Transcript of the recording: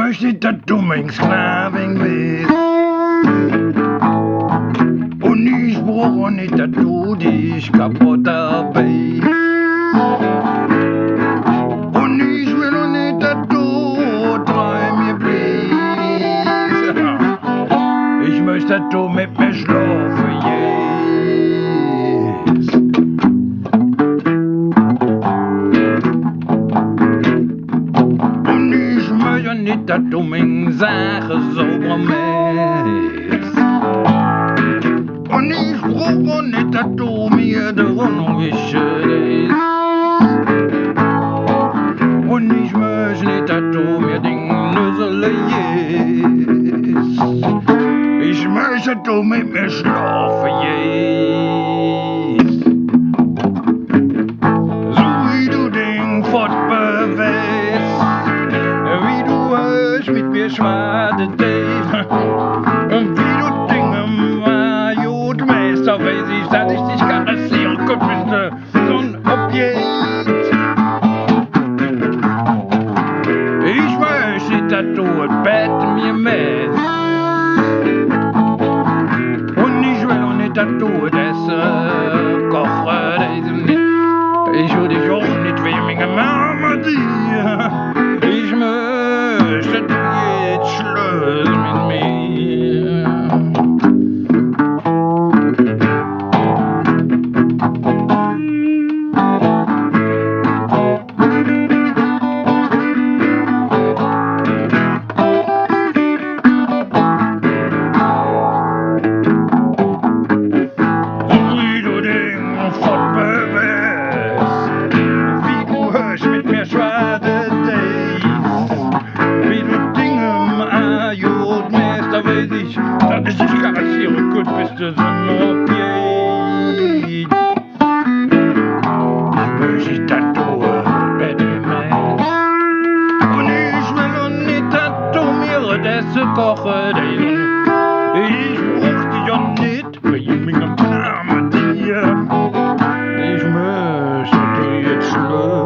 möchte, dass du mein Sklavin bist. Und ich brauche nicht, dass du dich kaputt arbeitest. Und ich will auch nicht, dass du treu mir bleibst. Ich möchte, dass du mit mir schlafen gehst. Und ich möchte nicht, dass du meine Sache sauber machst. Und ich brauche nicht, dass du mir die Wohnung wischst. Und ich möchte nicht, dass du mir den Nüssel gehst. Ich möchte, dass du mit mir schlafen gehst. So wie du den fortbewegst, wie du es mit mir schwadet und wie du Dinge mal gut weißt, auch weiß ich, dass ich dich karessieren könnte, bist du so ein Objekt. Ich möchte, dass du das Bett mir mähst. Und ich will auch nicht, dass du das kochst. Ich will dich auch nicht wie meine Mama dir. Ich möchte, du jetzt Schluss mit mir. Dass ich dich garantieren könnte, bist du so ein Objekt. Ich möchte, dass du Bett meinst. Und ich will auch nicht, dass du mir das kochst. Ich brauch dich auch nicht, weil ich mich am Namen dir. Ich möchte, dass du jetzt schläfst.